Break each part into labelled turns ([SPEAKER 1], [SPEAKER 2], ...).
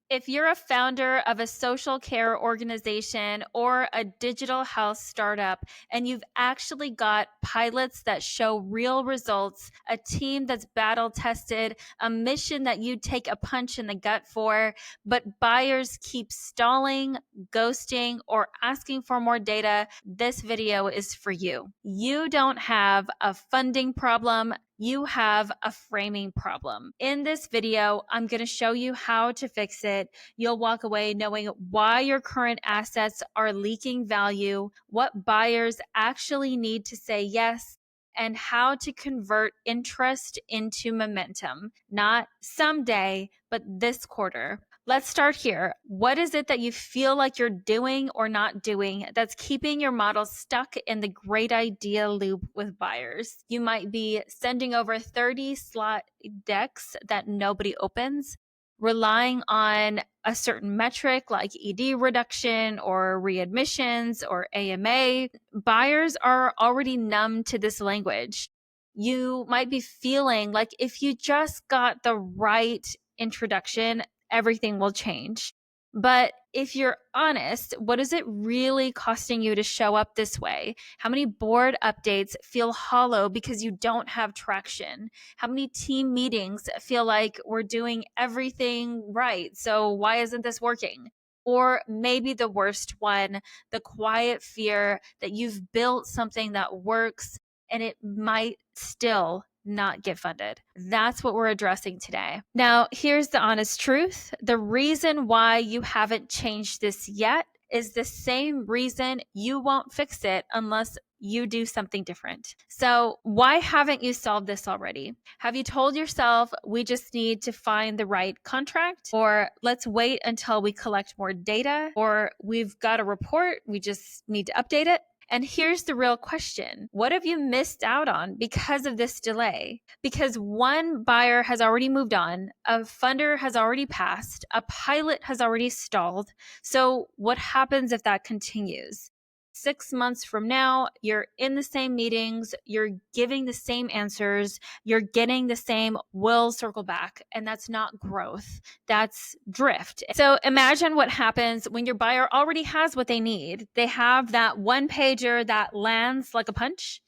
[SPEAKER 1] If you're a founder of a social care organization or a digital health startup and you've actually got pilots that show real results, a team that's battle tested, a mission that you'd take a punch in the gut for, but buyers keep stalling, ghosting, or asking for more data, this video is for you. You don't have a funding problem. You have a framing problem. In this video, I'm going to show you how to fix it. You'll walk away knowing why your current assets are leaking value, what buyers actually need to say yes, and how to convert interest into momentum, not someday, but this quarter. Let's start here. What is it that you feel like you're doing or not doing that's keeping your model stuck in the great idea loop with buyers? You might be sending over 30 slot decks that nobody opens, relying on a certain metric like ED reduction or readmissions or AMA. Buyers are already numb to this language. You might be feeling like if you just got the right introduction, everything will change. But if you're honest, what is it really costing you to show up this way? How many board updates feel hollow because you don't have traction? How many team meetings feel like we're doing everything right? So why isn't this working? Or maybe the worst one, the quiet fear that you've built something that works and it might still not get funded. That's what we're addressing today. Now, here's the honest truth. The reason why you haven't changed this yet is the same reason you won't fix it unless you do something different. So why haven't you solved this already? Have you told yourself, we just need to find the right contract? Or let's wait until we collect more data? Or we've got a report, we just need to update it? And here's the real question. What have you missed out on because of this delay? Because one buyer has already moved on, a funder has already passed, a pilot has already stalled. So what happens if that continues? 6 months from now, you're in the same meetings, you're giving the same answers, you're getting the same "we'll circle back," and that's not growth, that's drift. So imagine what happens when your buyer already has what they need. They have that one pager that lands like a punch,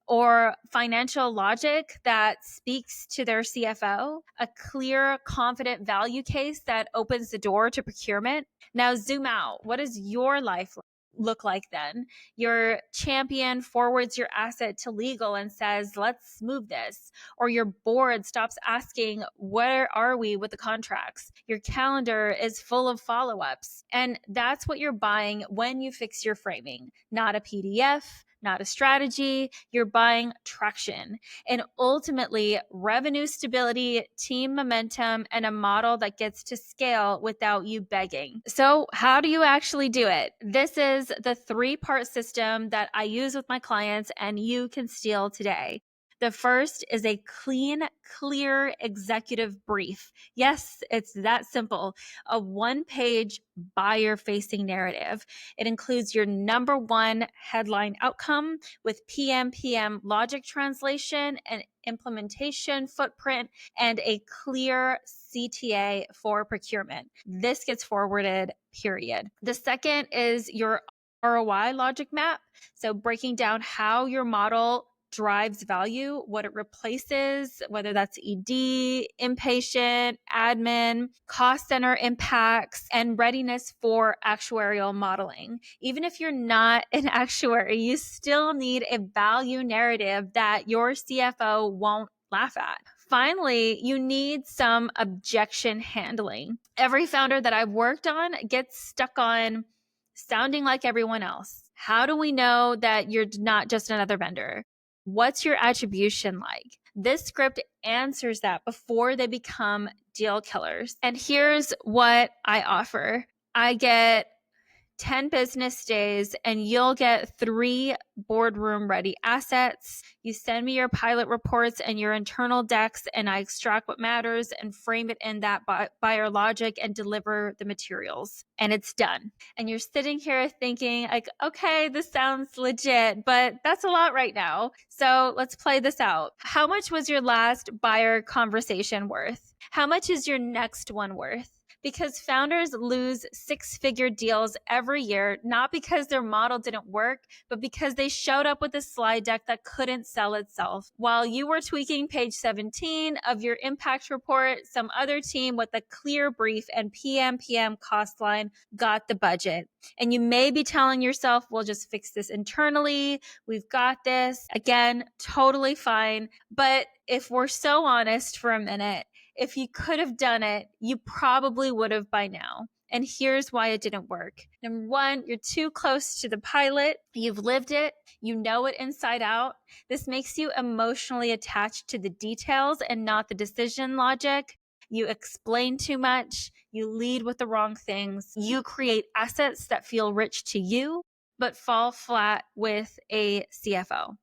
[SPEAKER 1] or financial logic that speaks to their CFO, a clear, confident value case that opens the door to procurement. Now zoom out. What does your life look like then? Your champion forwards your asset to legal and says, let's move this. Or your board stops asking, where are we with the contracts? Your calendar is full of follow-ups. And that's what you're buying when you fix your framing, not a PDF, not a strategy. You're buying traction and ultimately revenue stability, team momentum, and a model that gets to scale without you begging. So how do you actually do it? This is the 3-part system that I use with my clients and you can steal today. The first is a clean, clear executive brief. Yes, it's that simple. A 1-page buyer-facing narrative. It includes your number 1 headline outcome with PM logic translation and implementation footprint and a clear CTA for procurement. This gets forwarded, period. The second is your ROI logic map. So breaking down how your model drives value, what it replaces, whether that's ED, inpatient, admin, cost center impacts, and readiness for actuarial modeling. Even if you're not an actuary, you still need a value narrative that your CFO won't laugh at. Finally, you need some objection handling. Every founder that I've worked on gets stuck on sounding like everyone else. How do we know that you're not just another vendor? What's your attribution like? This script answers that before they become deal killers. And here's what I offer. I get 10 business days and you'll get 3 boardroom ready assets. You send me your pilot reports and your internal decks, and I extract what matters and frame it in that buyer logic and deliver the materials. And it's done. And you're sitting here thinking like, okay, this sounds legit, but that's a lot right now. So let's play this out. How much was your last buyer conversation worth? How much is your next one worth? Because founders lose six-figure deals every year, not because their model didn't work, but because they showed up with a slide deck that couldn't sell itself. While you were tweaking page 17 of your impact report, some other team with a clear brief and PM cost line got the budget. And you may be telling yourself, we'll just fix this internally. We've got this. Again, totally fine. But if we're so honest for a minute, if you could have done it, you probably would have by now. And here's why it didn't work. Number one, you're too close to the pilot. You've lived it. You know it inside out. This makes you emotionally attached to the details and not the decision logic. You explain too much. You lead with the wrong things. You create assets that feel rich to you, but fall flat with a CFO.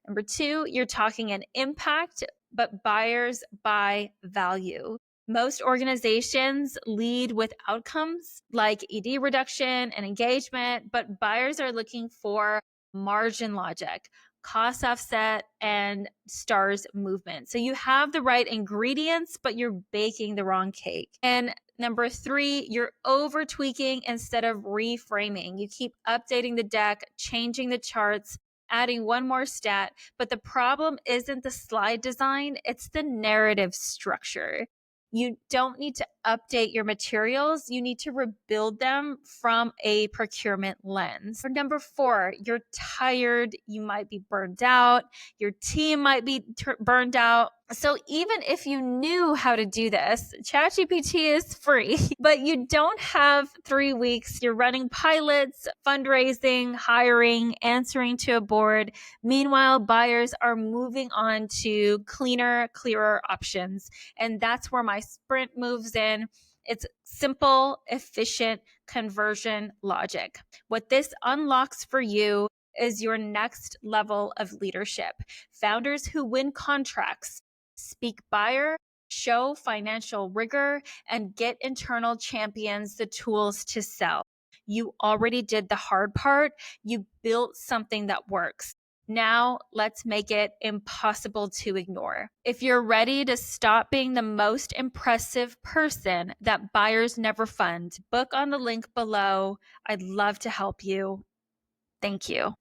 [SPEAKER 1] Number two, you're talking an impact, but buyers buy value. Most organizations lead with outcomes like ED reduction and engagement, but buyers are looking for margin logic, cost offset, and stars movement. So you have the right ingredients, but you're baking the wrong cake. And number three, you're over tweaking instead of reframing. You keep updating the deck, changing the charts, adding one more stat, but the problem isn't the slide design, it's the narrative structure. You don't need to update your materials. You need to rebuild them from a procurement lens. For number four, you're tired. You might be burned out. Your team might be burned out. So even if you knew how to do this, ChatGPT is free, but you don't have 3 weeks. You're running pilots, fundraising, hiring, answering to a board. Meanwhile, buyers are moving on to cleaner, clearer options. And that's where my sprint moves in. It's simple, efficient conversion logic. What this unlocks for you is your next level of leadership. Founders who win contracts, speak buyer, show financial rigor, and get internal champions the tools to sell. You already did the hard part. You built something that works. Now let's make it impossible to ignore. If you're ready to stop being the most impressive person that buyers never fund, book on the link below. I'd love to help you. Thank you.